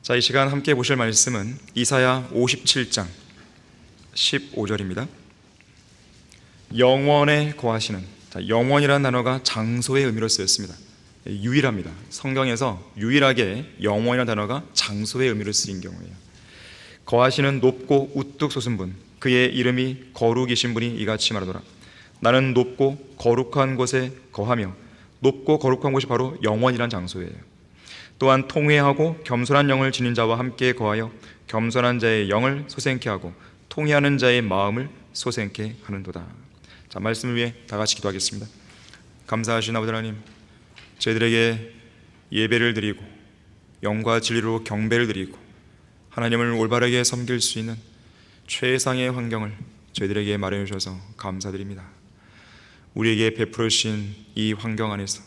자, 이 시간 함께 보실 말씀은 이사야 57장 15절입니다. 영원에 거하시는, 영원이라는 단어가 장소의 의미로 쓰였습니다. 유일합니다. 성경에서 유일하게 영원이라는 단어가 장소의 의미로 쓰인 경우예요. 거하시는 높고 우뚝 솟은 분, 그의 이름이 거룩이신 분이 이같이 말하노라. 나는 높고 거룩한 곳에 거하며, 높고 거룩한 곳이 바로 영원이라는 장소예요. 또한 통회하고 겸손한 영을 지닌 자와 함께 거하여 겸손한 자의 영을 솟게 하고 통회하는 자의 마음을 솟게 하는도다. 자, 말씀을 위해 다 같이 기도하겠습니다. 감사하신 아버지 하나님, 저희들에게 예배를 드리고 영과 진리로 경배를 드리고 하나님을 올바르게 섬길 수 있는 최상의 환경을 저희들에게 마련해 주셔서 감사드립니다. 우리에게 베풀어 주신 이 환경 안에서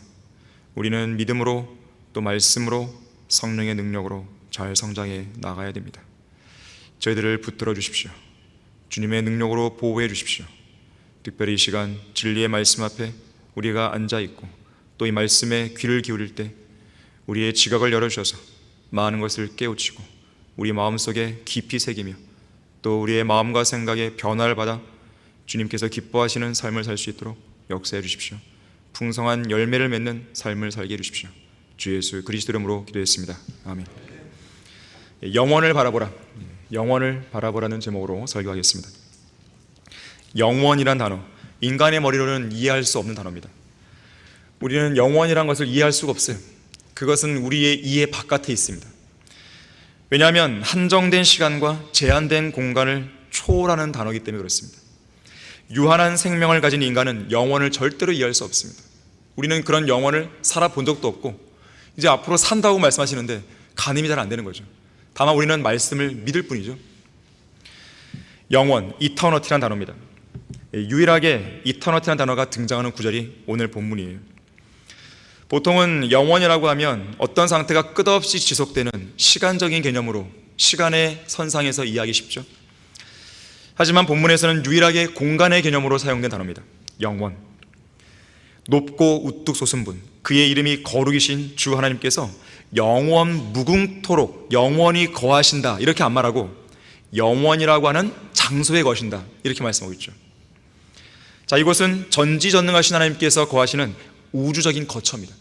우리는 믿음으로 또 말씀으로 성령의 능력으로 잘 성장해 나가야 됩니다. 저희들을 붙들어 주십시오. 주님의 능력으로 보호해 주십시오. 특별히 이 시간 진리의 말씀 앞에 우리가 앉아있고 또 이 말씀에 귀를 기울일 때 우리의 지각을 열어주셔서 많은 것을 깨우치고 우리 마음속에 깊이 새기며 또 우리의 마음과 생각에 변화를 받아 주님께서 기뻐하시는 삶을 살 수 있도록 역사해 주십시오. 풍성한 열매를 맺는 삶을 살게 해주십시오. 주 예수 그리스도 이름으로 기도했습니다. 아멘. 영원을 바라보라, 영원을 바라보라는 제목으로 설교하겠습니다. 영원이란 단어, 인간의 머리로는 이해할 수 없는 단어입니다. 우리는 영원이란 것을 이해할 수가 없어요. 그것은 우리의 이해 바깥에 있습니다. 왜냐하면 한정된 시간과 제한된 공간을 초월하는 단어이기 때문에 그렇습니다. 유한한 생명을 가진 인간은 영원을 절대로 이해할 수 없습니다. 우리는 그런 영원을 살아본 적도 없고 이제 앞으로 산다고 말씀하시는데 가늠이 잘 안 되는 거죠. 다만 우리는 말씀을 믿을 뿐이죠. 영원, 이터너티란 단어입니다. 유일하게 이터너티란 단어가 등장하는 구절이 오늘 본문이에요. 보통은 영원이라고 하면 어떤 상태가 끝없이 지속되는 시간적인 개념으로 시간의 선상에서 이해하기 쉽죠. 하지만 본문에서는 유일하게 공간의 개념으로 사용된 단어입니다. 영원. 높고 우뚝 솟은 분, 그의 이름이 거룩이신 주 하나님께서 영원 무궁토록 영원히 거하신다 이렇게 안 말하고 영원이라고 하는 장소에 거하신다 이렇게 말씀하고 있죠. 자, 이곳은 전지전능하신 하나님께서 거하시는 우주적인 거처입니다.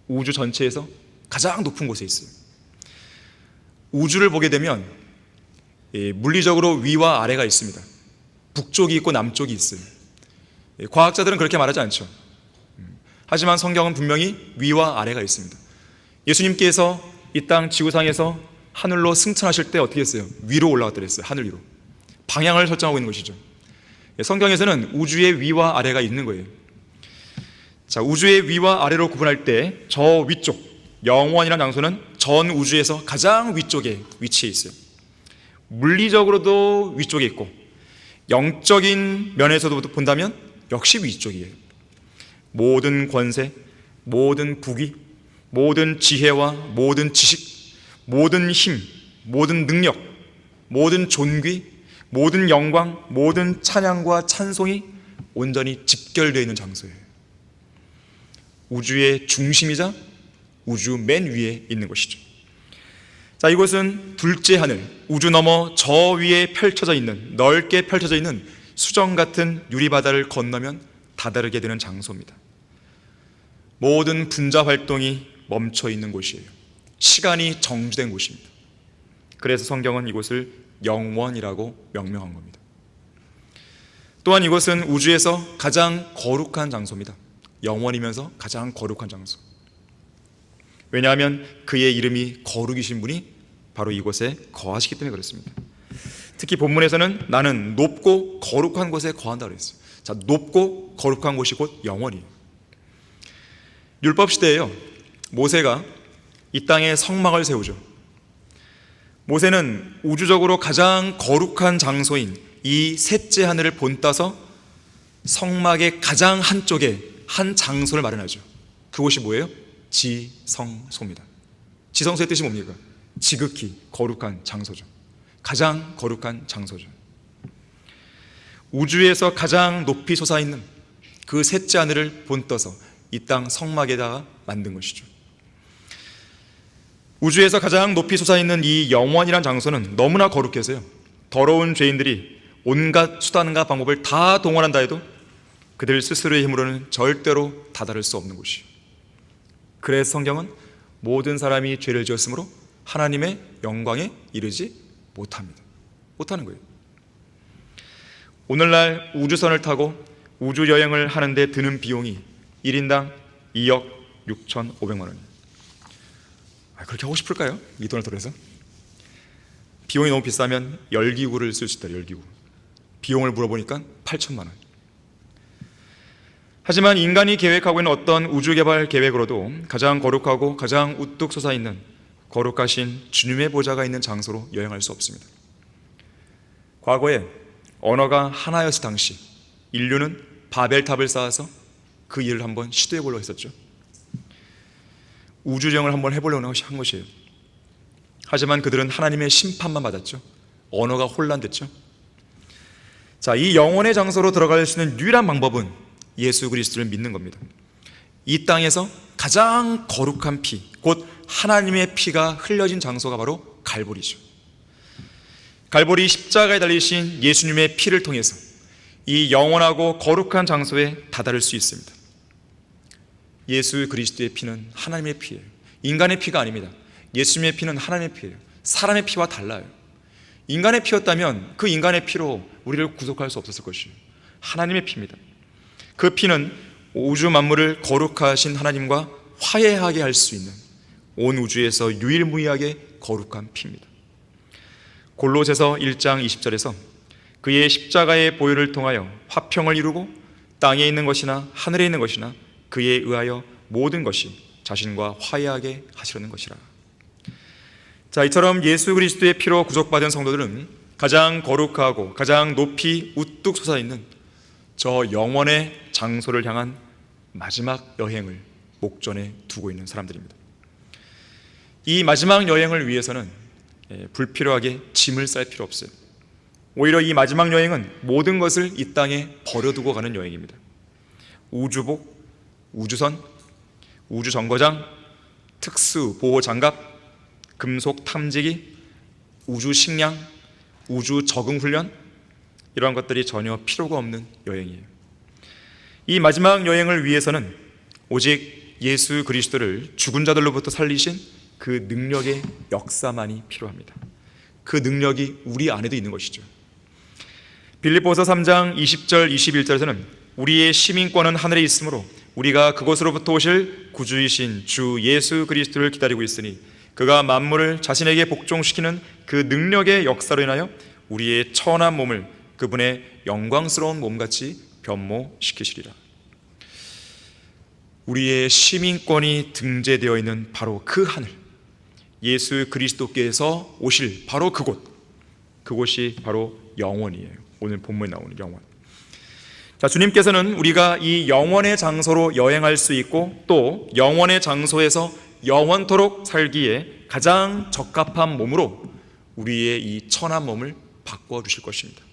우주 전체에서 가장 높은 곳에 있어요. 우주를 보게 되면 물리적으로 위와 아래가 있습니다. 북쪽이 있고 남쪽이 있어요. 과학자들은 그렇게 말하지 않죠. 하지만 성경은 분명히 위와 아래가 있습니다. 예수님께서 이 땅 지구상에서 하늘로 승천하실 때 어떻게 했어요? 위로 올라갔다 그랬어요. 하늘 위로. 방향을 설정하고 있는 것이죠. 성경에서는 우주의 위와 아래가 있는 거예요. 자, 우주의 위와 아래로 구분할 때 저 위쪽, 영원이라는 장소는 전 우주에서 가장 위쪽에 위치해 있어요. 물리적으로도 위쪽에 있고 영적인 면에서도 본다면 역시 위쪽이에요. 모든 권세, 모든 부귀, 모든 지혜와 모든 지식, 모든 힘, 모든 능력, 모든 존귀, 모든 영광, 모든 찬양과 찬송이 온전히 집결되어 있는 장소예요. 우주의 중심이자 우주 맨 위에 있는 것이죠. 자, 이곳은 둘째 하늘, 우주 너머 저 위에 펼쳐져 있는, 넓게 펼쳐져 있는 수정 같은 유리바다를 건너면 다다르게 되는 장소입니다. 모든 분자 활동이 멈춰 있는 곳이에요. 시간이 정지된 곳입니다. 그래서 성경은 이곳을 영원이라고 명명한 겁니다. 또한 이곳은 우주에서 가장 거룩한 장소입니다. 영원이면서 가장 거룩한 장소. 왜냐하면 그의 이름이 거룩이신 분이 바로 이곳에 거하시기 때문에 그렇습니다. 특히 본문에서는 나는 높고 거룩한 곳에 거한다 그랬어요. 자, 높고 거룩한 곳이 곧 영원이에요. 율법 시대에요, 모세가 이 땅에 성막을 세우죠. 모세는 우주적으로 가장 거룩한 장소인 이 셋째 하늘을 본따서 성막의 가장 한쪽에 한 장소를 마련하죠. 그곳이 뭐예요? 지성소입니다. 지성소의 뜻이 뭡니까? 지극히 거룩한 장소죠. 가장 거룩한 장소죠. 우주에서 가장 높이 솟아있는 그 셋째 하늘을 본떠서 이 땅 성막에다가 만든 것이죠. 우주에서 가장 높이 솟아있는 이 영원이란 장소는 너무나 거룩해서요, 더러운 죄인들이 온갖 수단과 방법을 다 동원한다 해도 그들 스스로의 힘으로는 절대로 다다를 수 없는 곳이에요. 그래서 성경은 모든 사람이 죄를 지었으므로 하나님의 영광에 이르지 못하는 거예요. 오늘날 우주선을 타고 우주 여행을 하는데 드는 비용이 1인당 2억 6,500만 원이에요. 그렇게 하고 싶을까요? 이 돈을 들여서? 비용이 너무 비싸면 열기구를 쓸 수 있다. 열기구. 비용을 물어보니까 8천만 원. 하지만 인간이 계획하고 있는 어떤 우주개발 계획으로도 가장 거룩하고 가장 우뚝 솟아있는 거룩하신 주님의 보좌가 있는 장소로 여행할 수 없습니다. 과거에 언어가 하나였을 당시 인류는 바벨탑을 쌓아서 그 일을 한번 시도해 보려고 했었죠. 우주여행을 한번 해보려고 한 것이에요. 하지만 그들은 하나님의 심판만 받았죠. 언어가 혼란됐죠. 자, 이 영혼의 장소로 들어갈 수 있는 유일한 방법은 예수 그리스도를 믿는 겁니다. 이 땅에서 가장 거룩한 피, 곧 하나님의 피가 흘려진 장소가 바로 갈보리죠. 갈보리 십자가에 달리신 예수님의 피를 통해서 이 영원하고 거룩한 장소에 다다를 수 있습니다. 예수 그리스도의 피는 하나님의 피예요. 인간의 피가 아닙니다. 예수님의 피는 하나님의 피예요. 사람의 피와 달라요. 인간의 피였다면 그 인간의 피로 우리를 구속할 수 없었을 것이에요. 하나님의 피입니다. 그 피는 우주 만물을 거룩하신 하나님과 화해하게 할 수 있는 온 우주에서 유일무이하게 거룩한 피입니다. 골로새서 1장 20절에서 그의 십자가의 보혈을 통하여 화평을 이루고 땅에 있는 것이나 하늘에 있는 것이나 그에 의하여 모든 것이 자신과 화해하게 하시려는 것이라. 자, 이처럼 예수 그리스도의 피로 구속받은 성도들은 가장 거룩하고 가장 높이 우뚝 솟아있는 저 영원의 장소를 향한 마지막 여행을 목전에 두고 있는 사람들입니다. 이 마지막 여행을 위해서는 불필요하게 짐을 쌀 필요 없어요. 오히려 이 마지막 여행은 모든 것을 이 땅에 버려두고 가는 여행입니다. 우주복, 우주선, 우주정거장, 특수보호장갑, 금속 탐지기, 우주식량, 우주적응훈련, 이러한 것들이 전혀 필요가 없는 여행이에요. 이 마지막 여행을 위해서는 오직 예수 그리스도를 죽은 자들로부터 살리신 그 능력의 역사만이 필요합니다. 그 능력이 우리 안에도 있는 것이죠. 빌립보서 3장 20절 21절에서는 우리의 시민권은 하늘에 있으므로 우리가 그곳으로부터 오실 구주이신 주 예수 그리스도를 기다리고 있으니 그가 만물을 자신에게 복종시키는 그 능력의 역사로 인하여 우리의 천한 몸을 그분의 영광스러운 몸같이 변모시키시리라. 우리의 시민권이 등재되어 있는 바로 그 하늘, 예수 그리스도께서 오실 바로 그곳이 바로 영원이에요. 오늘 본문에 나오는 영원. 자, 주님께서는 우리가 이 영원의 장소로 여행할 수 있고 또 영원의 장소에서 영원토록 살기에 가장 적합한 몸으로 우리의 이 천한 몸을 바꿔 주실 것입니다.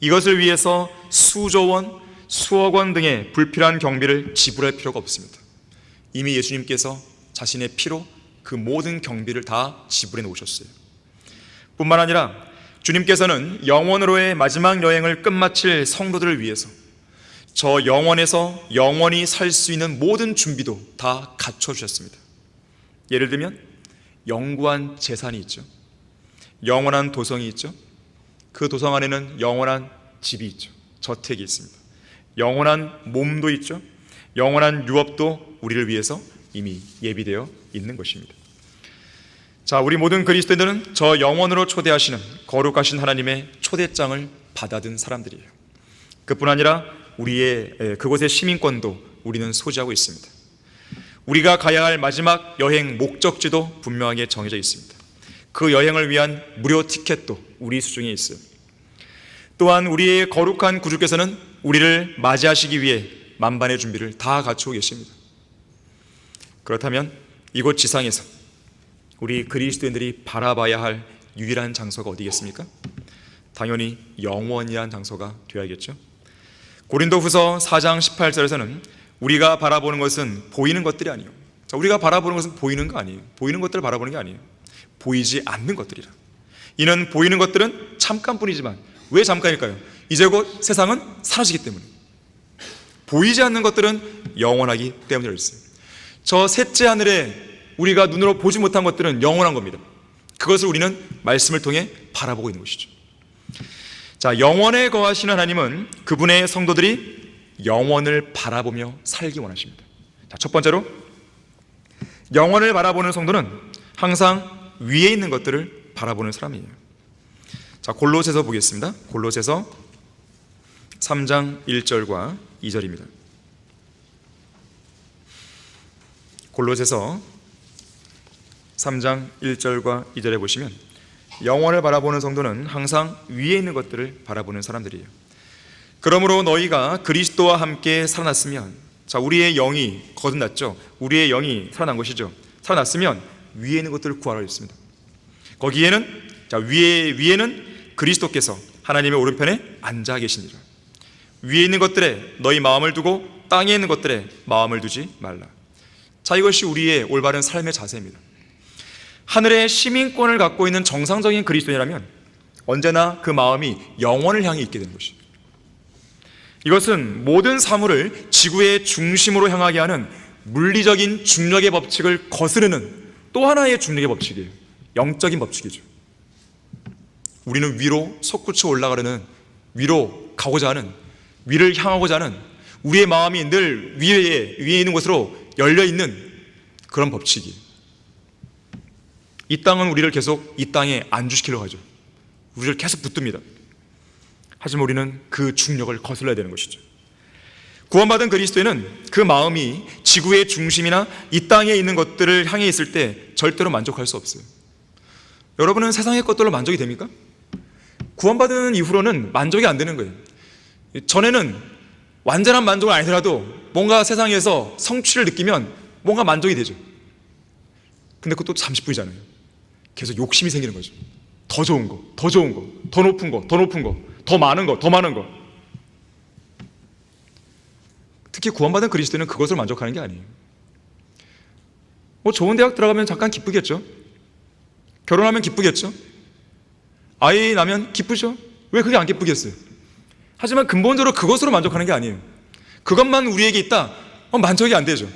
이것을 위해서 수조 원, 수억 원 등의 불필요한 경비를 지불할 필요가 없습니다. 이미 예수님께서 자신의 피로 그 모든 경비를 다 지불해 놓으셨어요. 뿐만 아니라 주님께서는 영원으로의 마지막 여행을 끝마칠 성도들을 위해서 저 영원에서 영원히 살 수 있는 모든 준비도 다 갖춰주셨습니다. 예를 들면 영구한 재산이 있죠. 영원한 도성이 있죠. 그 도성 안에는 영원한 집이 있죠. 저택이 있습니다. 영원한 몸도 있죠. 영원한 유업도 우리를 위해서 이미 예비되어 있는 것입니다. 자, 우리 모든 그리스도인들은 저 영원으로 초대하시는 거룩하신 하나님의 초대장을 받아든 사람들이에요. 그뿐 아니라 우리의 그곳의 시민권도 우리는 소지하고 있습니다. 우리가 가야 할 마지막 여행 목적지도 분명하게 정해져 있습니다. 그 여행을 위한 무료 티켓도 우리 수중에 있어요. 또한 우리의 거룩한 구주께서는 우리를 맞이하시기 위해 만반의 준비를 다 갖추고 계십니다. 그렇다면 이곳 지상에서 우리 그리스도인들이 바라봐야 할 유일한 장소가 어디겠습니까? 당연히 영원이란 장소가 되어야겠죠. 고린도후서 4장 18절에서는 우리가 바라보는 것은 보이는 것들이 아니요 자, 우리가 바라보는 것은 보이는 거 아니에요. 보이는 것들을 바라보는 게 아니에요. 보이지 않는 것들이라. 이는 보이는 것들은 잠깐뿐이지만, 왜 잠깐일까요? 이제 곧 세상은 사라지기 때문에. 보이지 않는 것들은 영원하기 때문에 그렇습니다. 저 셋째 하늘에 우리가 눈으로 보지 못한 것들은 영원한 겁니다. 그것을 우리는 말씀을 통해 바라보고 있는 것이죠. 자, 영원에 거하시는 하나님은 그분의 성도들이 영원을 바라보며 살기 원하십니다. 자, 첫 번째로 영원을 바라보는 성도는 항상 위에 있는 것들을 바라보는 사람이에요. 자, 골로새서 보겠습니다. 골로새서 3장 1절과 2절입니다. 골로새서 3장 1절과 2절에 보시면 영원을 바라보는 성도는 항상 위에 있는 것들을 바라보는 사람들이에요. 그러므로 너희가 그리스도와 함께 살아났으면, 자, 우리의 영이 거듭났죠. 우리의 영이 살아난 것이죠. 살아났으면 위에 있는 것들을 구하라 했습니다. 거기에는, 자, 위에는 그리스도께서 하나님의 오른편에 앉아 계시니라. 위에 있는 것들에 너희 마음을 두고 땅에 있는 것들에 마음을 두지 말라. 자, 이것이 우리의 올바른 삶의 자세입니다. 하늘의 시민권을 갖고 있는 정상적인 그리스도인이라면 언제나 그 마음이 영원을 향해 있게 되는 것입니다. 이것은 모든 사물을 지구의 중심으로 향하게 하는 물리적인 중력의 법칙을 거스르는 또 하나의 중력의 법칙이에요. 영적인 법칙이죠. 우리는 위로 솟구쳐 올라가려는, 위로 가고자 하는, 위를 향하고자 하는, 우리의 마음이 늘 위에 있는 곳으로 열려있는 그런 법칙이에요. 이 땅은 우리를 계속 이 땅에 안주시키려고 하죠. 우리를 계속 붙듭니다. 하지만 우리는 그 중력을 거슬러야 되는 것이죠. 구원받은 그리스도인은 그 마음이 지구의 중심이나 이 땅에 있는 것들을 향해 있을 때 절대로 만족할 수 없어요. 여러분은 세상의 것들로 만족이 됩니까? 구원받은 이후로는 만족이 안 되는 거예요. 전에는 완전한 만족은 아니더라도 뭔가 세상에서 성취를 느끼면 뭔가 만족이 되죠. 근데 그것도 잠시뿐이잖아요. 계속 욕심이 생기는 거죠. 더 좋은 거, 더 좋은 거, 더 높은 거, 더 높은 거, 더 많은 거, 더 많은 거. 특히 구원받은 그리스도인은 그것을 만족하는 게 아니에요. 좋은 대학 들어가면 잠깐 기쁘겠죠. 결혼하면 기쁘겠죠. 아이 낳으면 기쁘죠. 왜 그게 안 기쁘겠어요? 하지만 근본적으로 그것으로 만족하는 게 아니에요. 그것만 우리에게 있다? 만족이 안 되죠.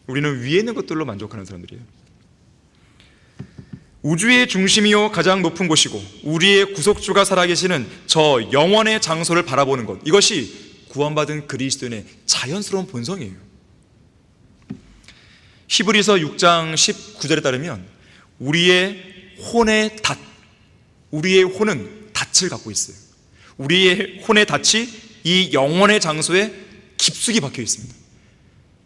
우리는 위에 있는 것들로 만족하는 사람들이에요. 우주의 중심이요 가장 높은 곳이고 우리의 구속주가 살아계시는 저 영원의 장소를 바라보는 것, 이것이 구원받은 그리스도인의 자연스러운 본성이에요. 히브리서 6장 19절에 따르면 우리의 혼의 닷, 우리의 혼은 닻을 갖고 있어요. 우리의 혼의 닻이 이 영원의 장소에 깊숙이 박혀 있습니다.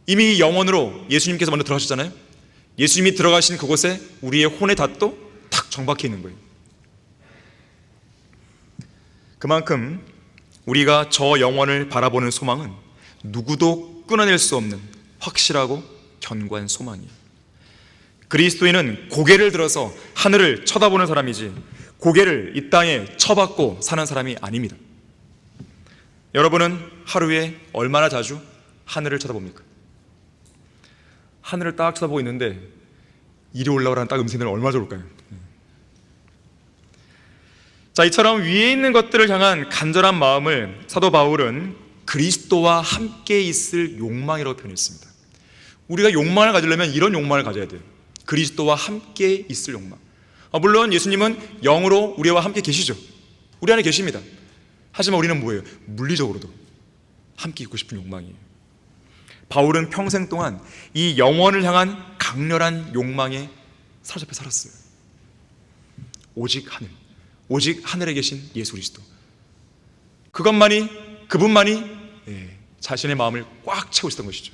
이미 영원으로 예수님께서 먼저 들어가셨잖아요. 예수님이 들어가신 그곳에 우리의 혼의 닷도 탁 정박해 있는 거예요. 그만큼 우리가 저 영원을 바라보는 소망은 누구도 끊어낼 수 없는 확실하고 견고한 소망이에요. 그리스도인은 고개를 들어서 하늘을 쳐다보는 사람이지 고개를 이 땅에 쳐박고 사는 사람이 아닙니다. 여러분은 하루에 얼마나 자주 하늘을 쳐다봅니까? 하늘을 딱 쳐다보고 있는데 이리 올라오라는 딱 음성이 얼마나 좋을까요? 자, 이처럼 위에 있는 것들을 향한 간절한 마음을 사도 바울은 그리스도와 함께 있을 욕망이라고 표현했습니다. 우리가 욕망을 가지려면 이런 욕망을 가져야 돼요. 그리스도와 함께 있을 욕망. 물론 예수님은 영으로 우리와 함께 계시죠. 우리 안에 계십니다. 하지만 우리는 뭐예요? 물리적으로도 함께 있고 싶은 욕망이에요. 바울은 평생 동안 이 영원을 향한 강렬한 욕망에 사로잡혀 살았어요. 오직 하늘, 오직 하늘에 계신 예수 그리스도, 그분만이 자신의 마음을 꽉 채우고 있었던 것이죠.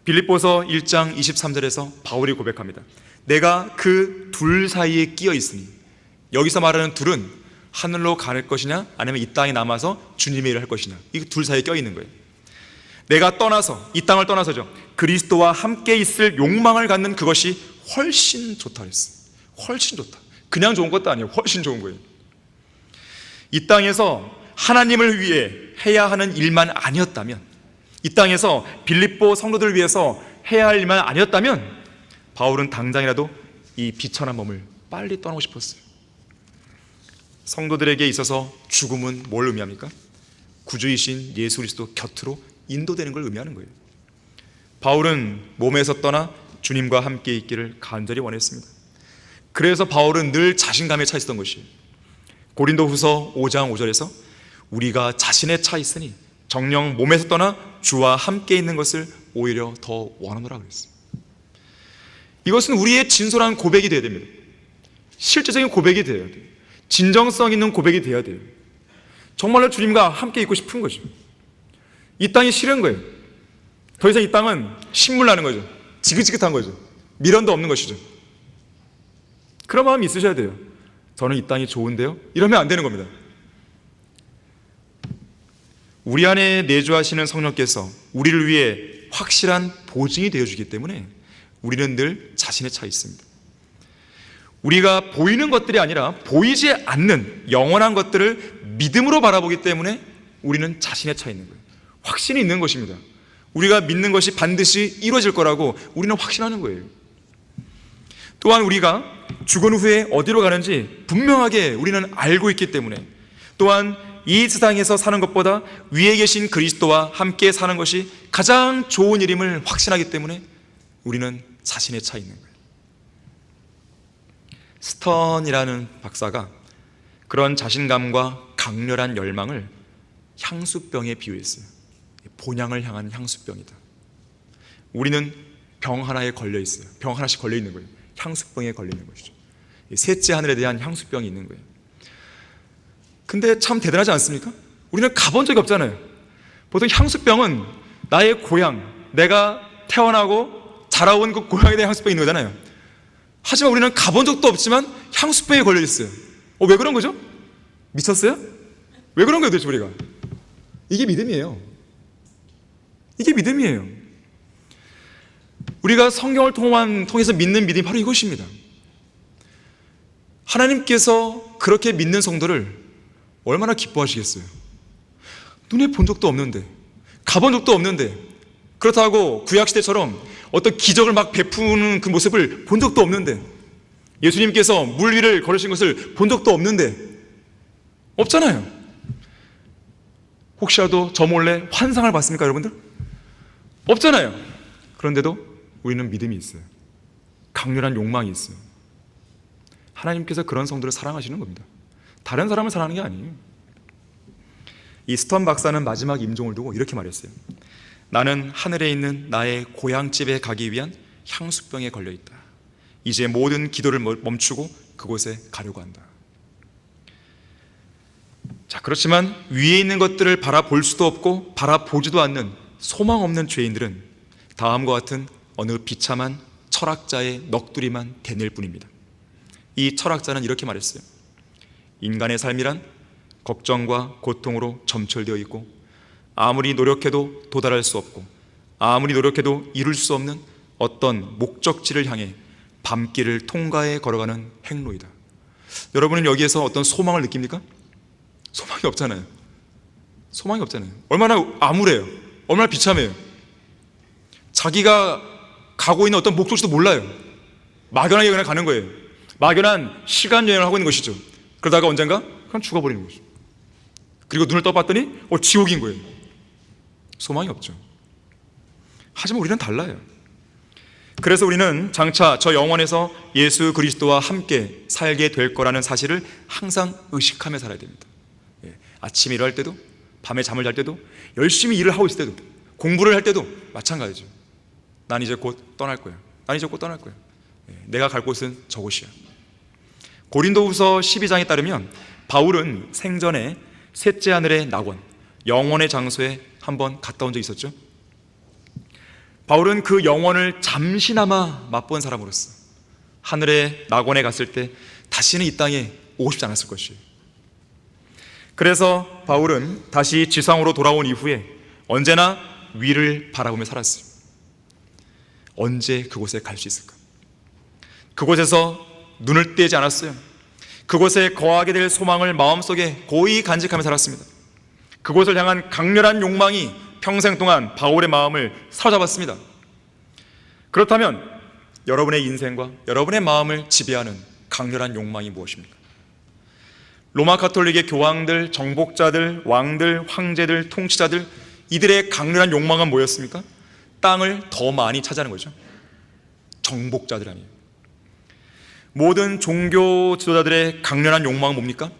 빌립보서 1장 23절에서 바울이 고백합니다. 내가 그 둘 사이에 끼어 있으니, 여기서 말하는 둘은 하늘로 갈 것이냐 아니면 이 땅에 남아서 주님의 일을 할 것이냐, 이 둘 사이에 껴 있는 거예요. 내가 떠나서, 이 땅을 떠나서죠, 그리스도와 함께 있을 욕망을 갖는 그것이 훨씬 좋다 그랬어요. 훨씬 좋다. 그냥 좋은 것도 아니에요. 훨씬 좋은 거예요. 이 땅에서 하나님을 위해 해야 하는 일만 아니었다면, 이 땅에서 빌립보 성도들을 위해서 해야 할 일만 아니었다면 바울은 당장이라도 이 비천한 몸을 빨리 떠나고 싶었어요. 성도들에게 있어서 죽음은 뭘 의미합니까? 구주이신 예수 그리스도 곁으로 인도되는 걸 의미하는 거예요. 바울은 몸에서 떠나 주님과 함께 있기를 간절히 원했습니다. 그래서 바울은 늘 자신감에 차 있었던 것이에요. 고린도후서 5장 5절에서 우리가 자신에 차 있으니 정녕 몸에서 떠나 주와 함께 있는 것을 오히려 더 원하노라 그랬어요. 이것은 우리의 진솔한 고백이 되어야 됩니다. 실제적인 고백이 되어야 돼요. 진정성 있는 고백이 되어야 돼요. 정말로 주님과 함께 있고 싶은 거죠. 이 땅이 싫은 거예요. 더 이상 이 땅은 신물 나는 거죠. 지긋지긋한 거죠. 미련도 없는 것이죠. 그런 마음이 있으셔야 돼요. 저는 이 땅이 좋은데요? 이러면 안 되는 겁니다. 우리 안에 내주하시는 성령께서 우리를 위해 확실한 보증이 되어주기 때문에 우리는 늘 자신에 차 있습니다. 우리가 보이는 것들이 아니라 보이지 않는 영원한 것들을 믿음으로 바라보기 때문에 우리는 자신에 차 있는 거예요. 확신이 있는 것입니다. 우리가 믿는 것이 반드시 이루어질 거라고 우리는 확신하는 거예요. 또한 우리가 죽은 후에 어디로 가는지 분명하게 우리는 알고 있기 때문에, 또한 이 세상에서 사는 것보다 위에 계신 그리스도와 함께 사는 것이 가장 좋은 일임을 확신하기 때문에 우리는 자신에 차 있는 거예요. 스턴이라는 박사가 그런 자신감과 강렬한 열망을 향수병에 비유했어요. 본향을 향한 향수병이다. 우리는 병 하나에 걸려 있어요. 병 하나씩 걸려 있는 거예요. 향수병에 걸려 있는 것이죠. 셋째 하늘에 대한 향수병이 있는 거예요. 근데 참 대단하지 않습니까? 우리는 가본 적이 없잖아요. 보통 향수병은 나의 고향, 내가 태어나고 자라온 그 고향에 대한 향수병이 있는 거잖아요. 하지만 우리는 가본 적도 없지만 향수병에 걸려 있어요. 왜 그런 거죠? 미쳤어요? 왜 그런 거예요 도대체 우리가? 이게 믿음이에요. 이게 믿음이에요. 우리가 성경을 통해서 믿는 믿음이 바로 이것입니다. 하나님께서 그렇게 믿는 성도를 얼마나 기뻐하시겠어요? 눈에 본 적도 없는데, 가본 적도 없는데, 그렇다고 구약시대처럼 어떤 기적을 막 베푸는 그 모습을 본 적도 없는데, 예수님께서 물 위를 걸으신 것을 본 적도 없는데, 없잖아요. 혹시라도 저 몰래 환상을 봤습니까 여러분들? 없잖아요. 그런데도 우리는 믿음이 있어요. 강렬한 욕망이 있어요. 하나님께서 그런 성도를 사랑하시는 겁니다. 다른 사람을 사랑하는 게 아니에요. 이 스턴 박사는 마지막 임종을 두고 이렇게 말했어요. 나는 하늘에 있는 나의 고향집에 가기 위한 향수병에 걸려 있다. 이제 모든 기도를 멈추고 그곳에 가려고 한다. 자, 그렇지만 위에 있는 것들을 바라볼 수도 없고 바라보지도 않는 소망 없는 죄인들은 다음과 같은 어느 비참한 철학자의 넋두리만 되낼 뿐입니다. 이 철학자는 이렇게 말했어요. 인간의 삶이란 걱정과 고통으로 점철되어 있고 아무리 노력해도 도달할 수 없고 아무리 노력해도 이룰 수 없는 어떤 목적지를 향해 밤길을 통과해 걸어가는 행로이다. 여러분은 여기에서 어떤 소망을 느낍니까? 소망이 없잖아요. 소망이 없잖아요. 얼마나 암울해요. 얼마나 비참해요. 자기가 가고 있는 어떤 목적지도 몰라요. 막연하게 그냥 가는 거예요. 막연한 시간 여행을 하고 있는 것이죠. 그러다가 언젠가 그냥 죽어버리는 거죠. 그리고 눈을 떠봤더니 지옥인 거예요. 소망이 없죠. 하지만 우리는 달라요. 그래서 우리는 장차 저 영원에서 예수 그리스도와 함께 살게 될 거라는 사실을 항상 의식하며 살아야 됩니다. 아침에 일어날 때도, 밤에 잠을 잘 때도, 열심히 일을 하고 있을 때도, 공부를 할 때도 마찬가지죠. 난 이제 곧 떠날 거야. 난 이제 곧 떠날 거야. 내가 갈 곳은 저곳이야. 고린도후서 12장에 따르면 바울은 생전에 셋째 하늘의 낙원, 영원의 장소에 한번 갔다 온 적이 있었죠. 바울은 그 영원을 잠시나마 맛본 사람으로서 하늘의 낙원에 갔을 때 다시는 이 땅에 오고 싶지 않았을 것이에요. 그래서 바울은 다시 지상으로 돌아온 이후에 언제나 위를 바라보며 살았어요. 언제 그곳에 갈 수 있을까? 그곳에서 눈을 떼지 않았어요. 그곳에 거하게 될 소망을 마음속에 고이 간직하며 살았습니다. 그곳을 향한 강렬한 욕망이 평생 동안 바울의 마음을 사로잡았습니다. 그렇다면 여러분의 인생과 여러분의 마음을 지배하는 강렬한 욕망이 무엇입니까? 로마 가톨릭의 교황들, 정복자들, 왕들, 황제들, 통치자들, 이들의 강렬한 욕망은 뭐였습니까? 땅을 더 많이 차지하는 거죠. 정복자들 아니에요. 모든 종교 지도자들의 강렬한 욕망은 뭡니까?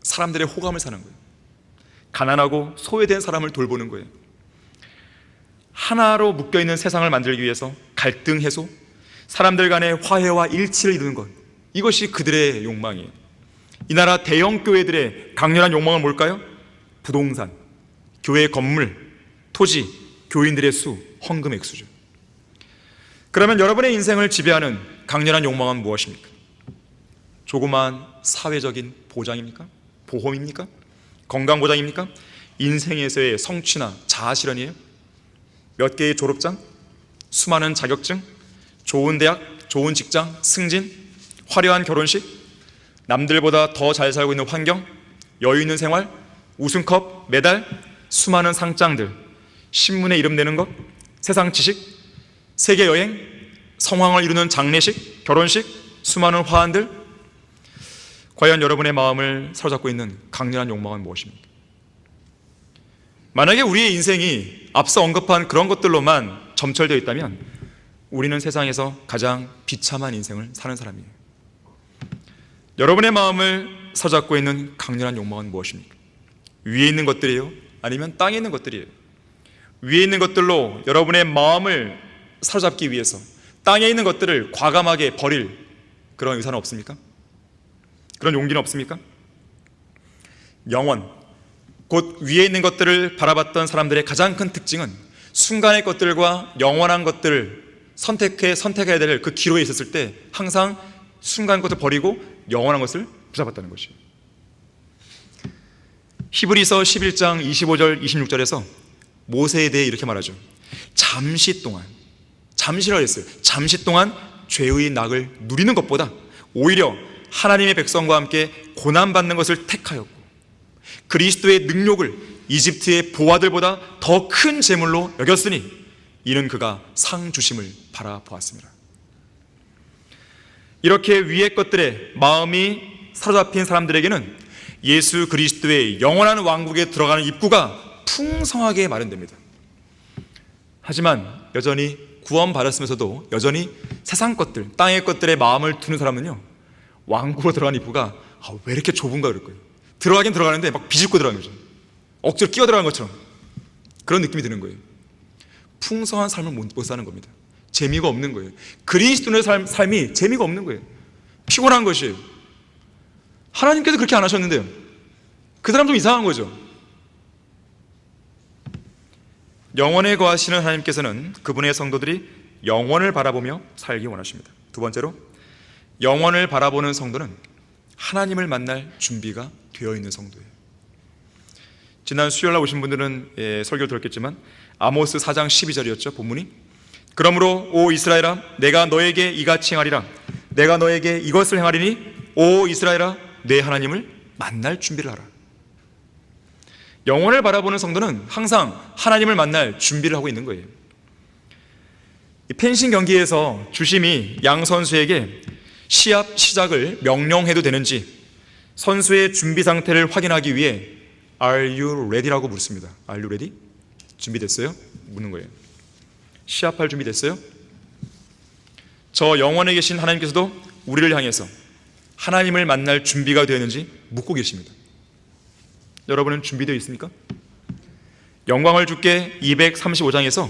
사람들의 호감을 사는 거예요. 가난하고 소외된 사람을 돌보는 거예요. 하나로 묶여있는 세상을 만들기 위해서 갈등 해소, 사람들 간의 화해와 일치를 이루는 것, 이것이 그들의 욕망이에요. 이 나라 대형 교회들의 강렬한 욕망은 뭘까요? 부동산, 교회 건물, 토지, 교인들의 수, 헌금 액수죠. 그러면 여러분의 인생을 지배하는 강렬한 욕망은 무엇입니까? 조그마한 사회적인 보장입니까? 보험입니까? 건강보장입니까? 인생에서의 성취나 자아실현이에요? 몇 개의 졸업장? 수많은 자격증? 좋은 대학? 좋은 직장? 승진? 화려한 결혼식? 남들보다 더 잘 살고 있는 환경? 여유 있는 생활? 우승컵? 메달? 수많은 상장들? 신문에 이름 내는 것? 세상 지식? 세계 여행? 성황을 이루는 장례식? 결혼식? 수많은 화환들? 과연 여러분의 마음을 사로잡고 있는 강렬한 욕망은 무엇입니까? 만약에 우리의 인생이 앞서 언급한 그런 것들로만 점철되어 있다면 우리는 세상에서 가장 비참한 인생을 사는 사람이에요. 여러분의 마음을 사로잡고 있는 강렬한 욕망은 무엇입니까? 위에 있는 것들이에요? 아니면 땅에 있는 것들이에요? 위에 있는 것들로 여러분의 마음을 사로잡기 위해서 땅에 있는 것들을 과감하게 버릴 그런 의사는 없습니까? 그런 용기는 없습니까? 영원, 곧 위에 있는 것들을 바라봤던 사람들의 가장 큰 특징은 순간의 것들과 영원한 것들을 선택해야 될 그 기로에 있었을 때 항상 순간 것을 버리고 영원한 것을 붙잡았다는 것이에요. 히브리서 11장 25절 26절에서 모세에 대해 이렇게 말하죠. 잠시라고 했어요. 잠시 동안 죄의 낙을 누리는 것보다 오히려 하나님의 백성과 함께 고난받는 것을 택하였고 그리스도의 능력을 이집트의 보화들보다 더 큰 재물로 여겼으니 이는 그가 상 주심을 바라보았습니다. 이렇게 위의 것들에 마음이 사로잡힌 사람들에게는 예수 그리스도의 영원한 왕국에 들어가는 입구가 풍성하게 마련됩니다. 하지만 여전히 구원받았으면서도 여전히 세상 것들, 땅의 것들에 마음을 두는 사람은요, 왕국으로 들어가는 입구가 왜 이렇게 좁은가 그럴 거예요. 들어가긴 들어가는데 막 비집고 들어가는 거죠. 억지로 끼어 들어가는 것처럼 그런 느낌이 드는 거예요. 풍성한 삶을 못 사는 겁니다. 재미가 없는 거예요. 그리스도의 삶이 재미가 없는 거예요. 피곤한 것이에요. 하나님께서 그렇게 안 하셨는데요. 그 사람 좀 이상한 거죠. 영원에 거하시는 하나님께서는 그분의 성도들이 영원을 바라보며 살기 원하십니다. 두 번째로, 영원을 바라보는 성도는 하나님을 만날 준비가 되어 있는 성도예요. 지난 수요일날 오신 분들은 설교를 들었겠지만 아모스 4장 12절이었죠. 본문이. 그러므로 오 이스라엘아, 내가 너에게 이같이 행하리라. 내가 너에게 이것을 행하리니 오 이스라엘아, 내 하나님을 만날 준비를 하라. 영원을 바라보는 성도는 항상 하나님을 만날 준비를 하고 있는 거예요. 펜싱 경기에서 주심이 양 선수에게 시합 시작을 명령해도 되는지 선수의 준비 상태를 확인하기 위해 Are you ready라고 묻습니다. Are you ready? 준비됐어요? 묻는 거예요. 시합할 준비 됐어요? 저 영원에 계신 하나님께서도 우리를 향해서 하나님을 만날 준비가 되었는지 묻고 계십니다. 여러분은 준비되어 있습니까? 영광을 주께 235장에서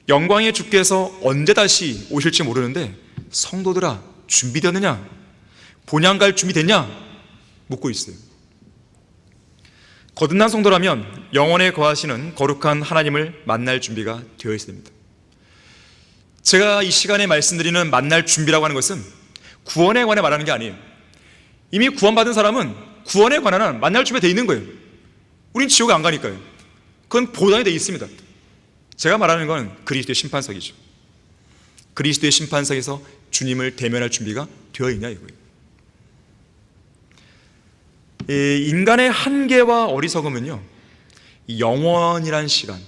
영광의 주께서 언제 다시 오실지 모르는데 성도들아 준비되었느냐? 본향 갈 준비 됐냐? 묻고 있어요. 거듭난 성도라면 영원에 거하시는 거룩한 하나님을 만날 준비가 되어 있어야 됩니다. 제가 이 시간에 말씀드리는 만날 준비라고 하는 것은 구원에 관해 말하는 게 아니에요. 이미 구원받은 사람은 구원에 관한 한 만날 준비가 되어 있는 거예요. 우린 지옥에 안 가니까요. 그건 보장이 되어 있습니다. 제가 말하는 건 그리스도의 심판석이죠. 그리스도의 심판석에서 주님을 대면할 준비가 되어 있냐 이거예요. 인간의 한계와 어리석음은요, 이 영원이란 시간,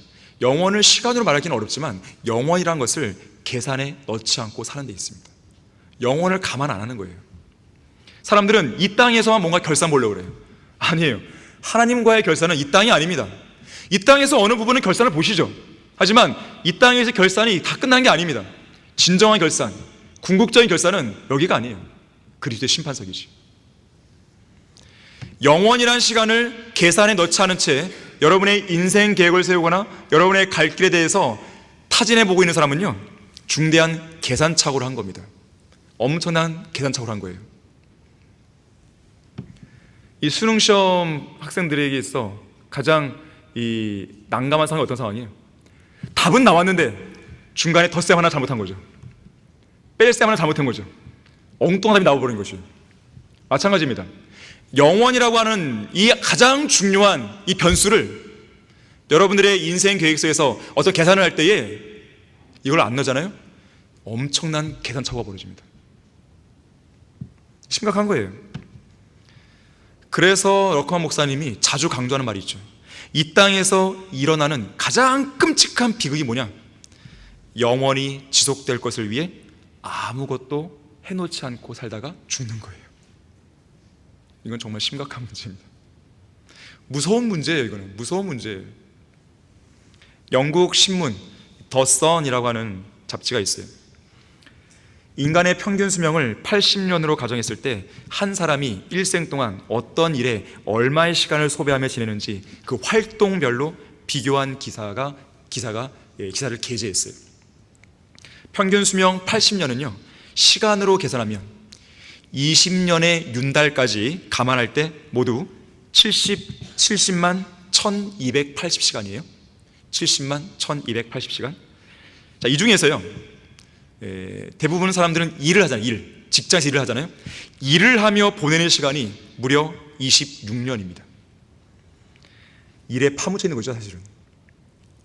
영원을 시간으로 말하기는 어렵지만 영원이란 것을 계산에 넣지 않고 사는 데 있습니다. 영원을 감안 안 하는 거예요. 사람들은 이 땅에서만 뭔가 결산 보려고 그래요. 아니에요. 하나님과의 결산은 이 땅이 아닙니다. 이 땅에서 어느 부분은 결산을 보시죠. 하지만 이 땅에서 결산이 다 끝난 게 아닙니다. 진정한 결산, 궁극적인 결산은 여기가 아니에요. 그리스도의 심판석이지. 영원이란 시간을 계산에 넣지 않은 채 여러분의 인생 계획을 세우거나 여러분의 갈 길에 대해서 타진해 보고 있는 사람은요, 중대한 계산착오를 한 겁니다. 엄청난 계산착오를 한 거예요. 이 수능시험 학생들에게 있어 가장 이 난감한 상황이 어떤 상황이에요? 답은 나왔는데 중간에 덧셈 하나 잘못한 거죠. 뺄셈 하나 잘못한 거죠. 엉뚱한 답이 나와버린 것이에요. 마찬가지입니다. 영원이라고 하는 이 가장 중요한 이 변수를 여러분들의 인생 계획서에서 어떤 계산을 할 때에 이걸 안 넣잖아요? 엄청난 계산착오가 벌어집니다. 심각한 거예요. 그래서 러커만 목사님이 자주 강조하는 말이 있죠. 이 땅에서 일어나는 가장 끔찍한 비극이 뭐냐? 영원히 지속될 것을 위해 아무것도 해놓지 않고 살다가 죽는 거예요. 이건 정말 심각한 문제입니다. 무서운 문제예요. 이거는 무서운 문제예요. 영국 신문 더 선이라고 하는 잡지가 있어요. 인간의 평균 수명을 80년으로 가정했을 때 한 사람이 일생 동안 어떤 일에 얼마의 시간을 소비하며 지내는지 그 활동별로 비교한 기사를 게재했어요. 평균 수명 80년은요, 시간으로 계산하면 20년의 윤달까지 감안할 때 모두 70만 1280시간이에요. 70만 1280시간. 자, 이 중에서요, 대부분 사람들은 일을 하잖아요. 직장에서 일을 하잖아요. 일을 하며 보내는 시간이 무려 26년입니다. 일에 파묻혀 있는 거죠, 사실은.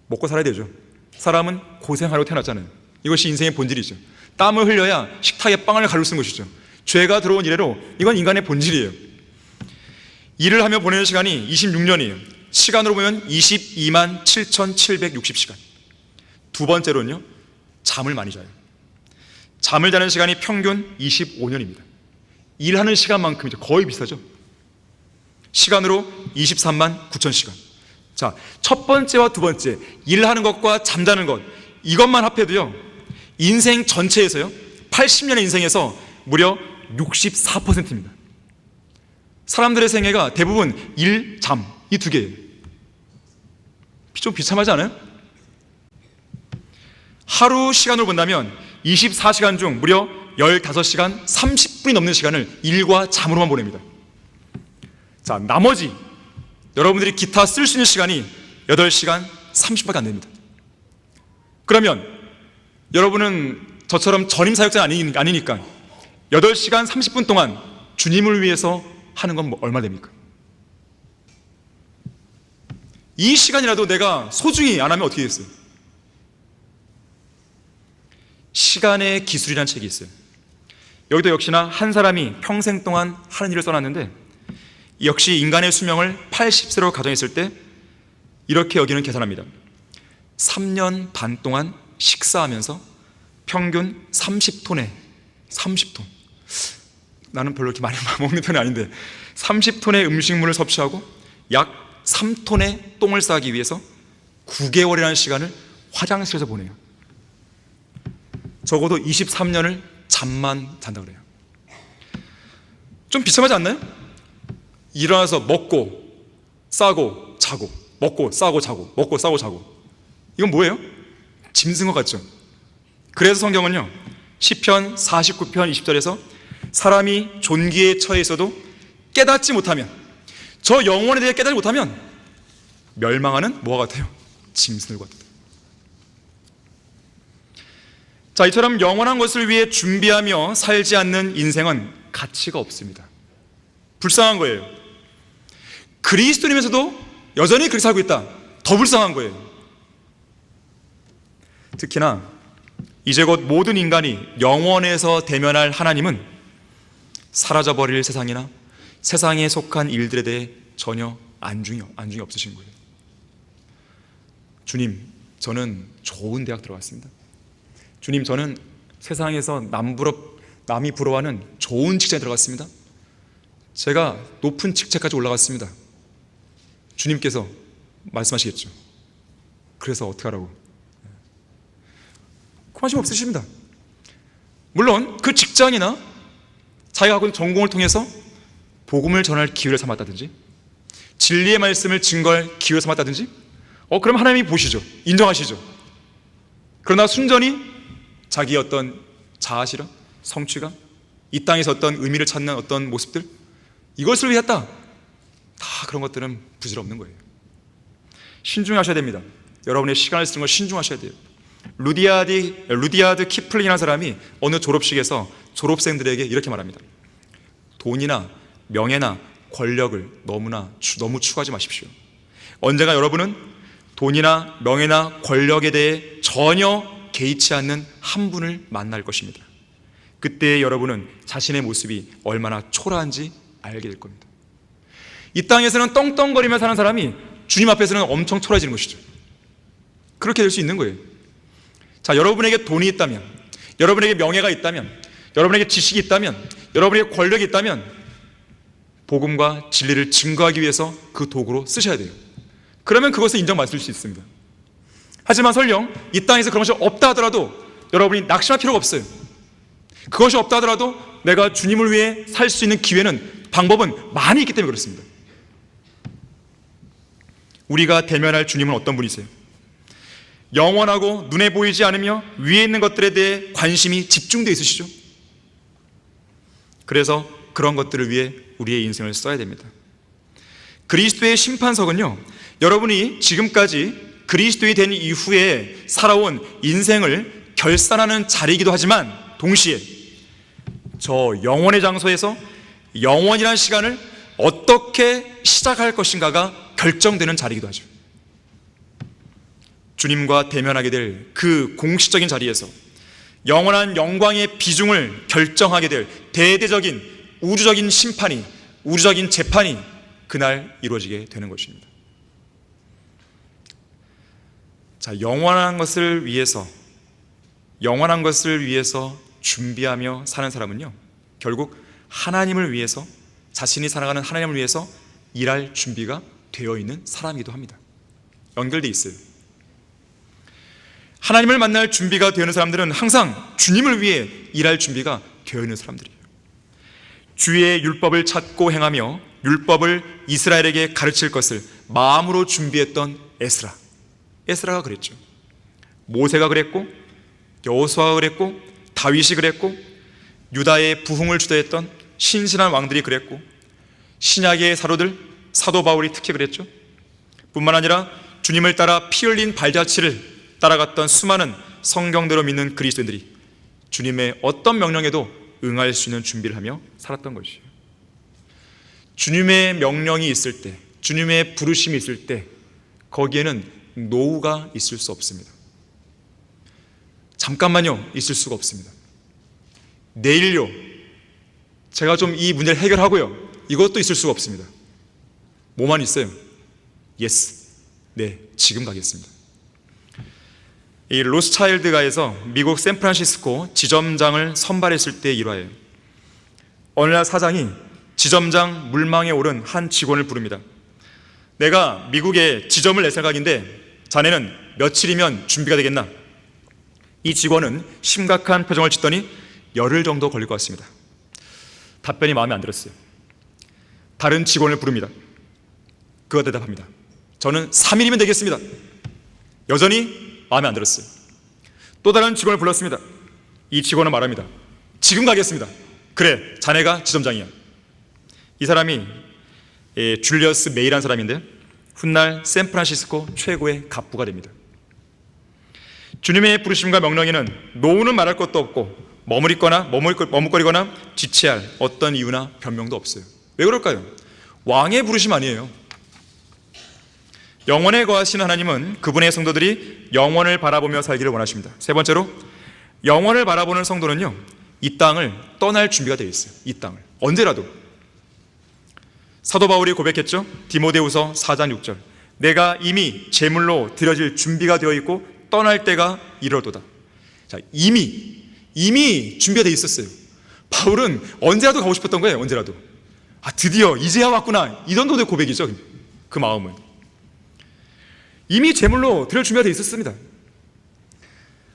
먹고 살아야 되죠. 사람은 고생하려고 태어났잖아요. 이것이 인생의 본질이죠. 땀을 흘려야 식탁에 빵을 가루를 쓰는 것이죠. 죄가 들어온 이래로 이건 인간의 본질이에요. 일을 하며 보내는 시간이 26년이에요. 시간으로 보면 22만 7760시간. 두 번째로는요, 잠을 많이 자요. 잠을 자는 시간이 평균 25년입니다. 일하는 시간만큼이죠. 거의 비슷하죠. 시간으로 23만 9000시간. 자, 첫 번째와 두 번째, 일하는 것과 잠자는 것, 이것만 합해도요, 인생 전체에서요, 80년의 인생에서 무려 64%입니다. 사람들의 생애가 대부분 일, 잠, 이 두 개예요. 좀 비참하지 않아요? 하루 시간으로 본다면 24시간 중 무려 15시간 30분이 넘는 시간을 일과 잠으로만 보냅니다. 자, 나머지 여러분들이 기타 쓸 수 있는 시간이 8시간 30분밖에 안 됩니다. 그러면 여러분은 저처럼 전임 사역자는 아니니까 8시간 30분 동안 주님을 위해서 하는 건 얼마 됩니까? 이 시간이라도 내가 소중히 안 하면 어떻게 됐어요? 시간의 기술이라는 책이 있어요. 여기도 역시나 한 사람이 평생 동안 하는 일을 써놨는데, 역시 인간의 수명을 80세로 가정했을 때 이렇게 여기는 계산합니다. 3년 반 동안 식사하면서 평균 30톤. 나는 별로 이렇게 많이 먹는 편이 아닌데 30톤의 음식물을 섭취하고 약 3톤의 똥을 싸기 위해서 9개월이라는 시간을 화장실에서 보내요. 적어도 23년을 잠만 잔다고 그래요. 좀 비참하지 않나요? 일어나서 먹고 싸고 자고, 먹고 싸고 자고, 먹고 싸고 자고. 이건 뭐예요? 짐승 것 같죠? 그래서 성경은요, 시편 49편 20절에서 사람이 존귀에 처해 있어도 깨닫지 못하면, 저 영혼에 대해 깨닫지 못하면 멸망하는 뭐와 같아요? 짐승과 같아요. 자, 이처럼 영원한 것을 위해 준비하며 살지 않는 인생은 가치가 없습니다. 불쌍한 거예요. 그리스도인이면서도 여전히 그렇게 살고 있다. 더 불쌍한 거예요. 특히나 이제 곧 모든 인간이 영원에서 대면할 하나님은 사라져버릴 세상이나 세상에 속한 일들에 대해 전혀 안중이 없으신 거예요. 주님, 저는 좋은 대학 들어갔습니다. 주님, 저는 세상에서 남이 부러워하는 좋은 직장에 들어갔습니다. 제가 높은 직책까지 올라갔습니다. 주님께서 말씀하시겠죠. 그래서 어떻게 하라고? 관심 없으십니다. 물론 그 직장이나 자기가 하고 있는 전공을 통해서 복음을 전할 기회를 삼았다든지 진리의 말씀을 증거할 기회를 삼았다든지 그럼 하나님이 보시죠. 인정하시죠. 그러나 순전히 자기의 어떤 자아실현, 성취감, 이 땅에서 어떤 의미를 찾는 어떤 모습들, 이것을 위했다, 다 그런 것들은 부질없는 거예요. 신중하셔야 됩니다. 여러분의 시간을 쓰는 걸 신중하셔야 돼요. 루디아드 키플링이라는 사람이 어느 졸업식에서 졸업생들에게 이렇게 말합니다. 돈이나 명예나 권력을 너무 추구하지 마십시오. 언젠가 여러분은 돈이나 명예나 권력에 대해 전혀 개의치 않는 한 분을 만날 것입니다. 그때 여러분은 자신의 모습이 얼마나 초라한지 알게 될 겁니다. 이 땅에서는 떵떵거리며 사는 사람이 주님 앞에서는 엄청 초라해지는 것이죠. 그렇게 될 수 있는 거예요. 자, 여러분에게 돈이 있다면, 여러분에게 명예가 있다면, 여러분에게 지식이 있다면, 여러분에게 권력이 있다면 복음과 진리를 증거하기 위해서 그 도구로 쓰셔야 돼요. 그러면 그것을 인정받을 수 있습니다. 하지만 설령 이 땅에서 그런 것이 없다 하더라도 여러분이 낙심할 필요가 없어요. 그것이 없다 하더라도 내가 주님을 위해 살 수 있는 기회는, 방법은 많이 있기 때문에 그렇습니다. 우리가 대면할 주님은 어떤 분이세요? 영원하고 눈에 보이지 않으며 위에 있는 것들에 대해 관심이 집중되어 있으시죠? 그래서 그런 것들을 위해 우리의 인생을 써야 됩니다. 그리스도의 심판석은요, 여러분이 지금까지 그리스도인이 된 이후에 살아온 인생을 결산하는 자리이기도 하지만 동시에 저 영원의 장소에서 영원이라는 시간을 어떻게 시작할 것인가가 결정되는 자리이기도 하죠. 주님과 대면하게 될 그 공식적인 자리에서 영원한 영광의 비중을 결정하게 될 대대적인 우주적인 심판이, 우주적인 재판이 그날 이루어지게 되는 것입니다. 자, 영원한 것을 위해서 준비하며 사는 사람은요, 결국 하나님을 위해서, 자신이 살아가는 하나님을 위해서 일할 준비가 되어 있는 사람이기도 합니다. 연결되어 있어요. 하나님을 만날 준비가 되어 있는 사람들은 항상 주님을 위해 일할 준비가 되어 있는 사람들이에요. 주의 율법을 찾고 행하며 율법을 이스라엘에게 가르칠 것을 마음으로 준비했던 에스라가 그랬죠. 모세가 그랬고, 여호수아가 그랬고, 다윗이 그랬고, 유다의 부흥을 주도했던 신실한 왕들이 그랬고, 신약의 사도 바울이 특히 그랬죠. 뿐만 아니라 주님을 따라 피 흘린 발자취를 따라갔던 수많은 성경대로 믿는 그리스도인들이 주님의 어떤 명령에도 응할 수 있는 준비를 하며 살았던 것이에요. 주님의 명령이 있을 때, 주님의 부르심이 있을 때 거기에는 노후가 있을 수 없습니다. 잠깐만요, 있을 수가 없습니다. 내일요, 제가 좀 이 문제를 해결하고요, 이것도 있을 수가 없습니다. 뭐만 있어요? 예스, 네, 지금 가겠습니다. 이 로스차일드가에서 미국 샌프란시스코 지점장을 선발했을 때의 일화예요. 어느 날 사장이 지점장 물망에 오른 한 직원을 부릅니다. 내가 미국에 지점을 낼 생각인데 자네는 며칠이면 준비가 되겠나? 이 직원은 심각한 표정을 짓더니 열흘 정도 걸릴 것 같습니다. 답변이 마음에 안 들었어요. 다른 직원을 부릅니다. 그가 대답합니다. 저는 3일이면 되겠습니다. 여전히 마음에 안 들었어요. 또 다른 직원을 불렀습니다. 이 직원은 말합니다. 지금 가겠습니다. 그래, 자네가 지점장이야. 이 사람이 줄리어스 메이라는 사람인데 훗날 샌프란시스코 최고의 갑부가 됩니다. 주님의 부르심과 명령에는 노후는 말할 것도 없고 머뭇거리거나 지체할 어떤 이유나 변명도 없어요. 왜 그럴까요? 왕의 부르심 아니에요. 영원에 거하시는 하나님은 그분의 성도들이 영원을 바라보며 살기를 원하십니다. 세 번째로, 영원을 바라보는 성도는요, 이 땅을 떠날 준비가 되어 있어요. 이 땅을 언제라도. 사도 바울이 고백했죠. 디모데후서 4장 6절, 내가 이미 제물로 드려질 준비가 되어 있고 떠날 때가 이르렀도다. 자, 이미 준비가 되어 있었어요. 바울은 언제라도 가고 싶었던 거예요. 언제라도. 드디어 이제야 왔구나. 이 정도의 고백이죠. 그 마음은 이미 제물로 드릴 준비가 되어 있었습니다.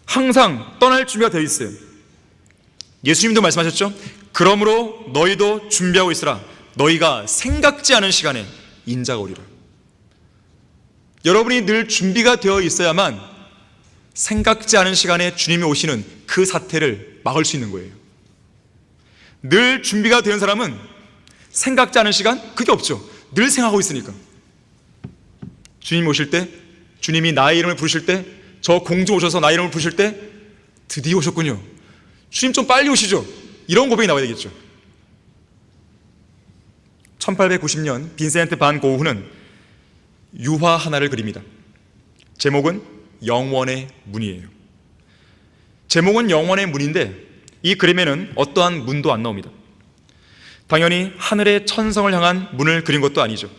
항상 떠날 준비가 되어 있어요. 예수님도 말씀하셨죠. 그러므로 너희도 준비하고 있으라. 너희가 생각지 않은 시간에 인자가 오리라. 여러분이 늘 준비가 되어 있어야만 생각지 않은 시간에 주님이 오시는 그 사태를 막을 수 있는 거예요. 늘 준비가 되는 사람은 생각지 않은 시간? 그게 없죠. 늘 생각하고 있으니까. 주님이 오실 때, 주님이 나의 이름을 부르실 때, 저 공주 오셔서 나의 이름을 부르실 때 드디어 오셨군요. 주님 좀 빨리 오시죠. 이런 고백이 나와야 되겠죠. 1890년 빈센트 반 고흐는 유화 하나를 그립니다. 제목은 영원의 문이에요. 제목은 영원의 문인데 이 그림에는 어떠한 문도 안 나옵니다. 당연히 하늘의 천성을 향한 문을 그린 것도 아니죠.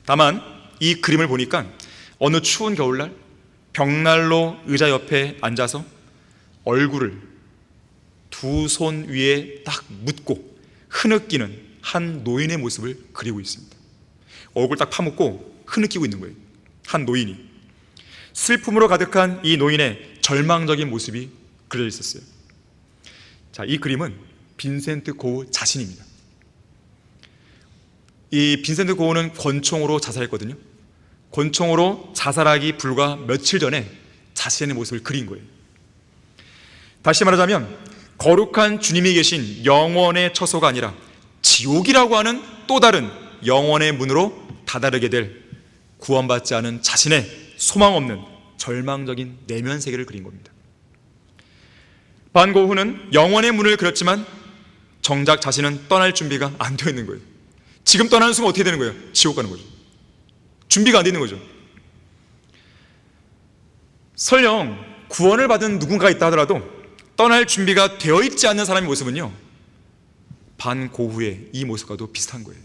다만 이 그림을 보니까 어느 추운 겨울날 벽난로 의자 옆에 앉아서 얼굴을 두 손 위에 딱 묻고 흐느끼는 한 노인의 모습을 그리고 있습니다. 얼굴 딱 파묻고 흐느끼고 있는 거예요. 한 노인이. 슬픔으로 가득한 이 노인의 절망적인 모습이 그려져 있었어요. 자, 이 그림은 빈센트 고흐 자신입니다. 이 빈센트 고흐는 권총으로 자살했거든요. 권총으로 자살하기 불과 며칠 전에 자신의 모습을 그린 거예요. 다시 말하자면 거룩한 주님이 계신 영원의 처소가 아니라 지옥이라고 하는 또 다른 영원의 문으로 다다르게 될 구원받지 않은 자신의 소망 없는 절망적인 내면 세계를 그린 겁니다. 반 고흐는 영원의 문을 그렸지만 정작 자신은 떠날 준비가 안 되어 있는 거예요. 지금 떠나는 순간 어떻게 되는 거예요? 지옥 가는 거죠. 준비가 안 되는 거죠. 설령 구원을 받은 누군가가 있다 하더라도 떠날 준비가 되어 있지 않는 사람의 모습은요, 반 고흐의 이 모습과도 비슷한 거예요.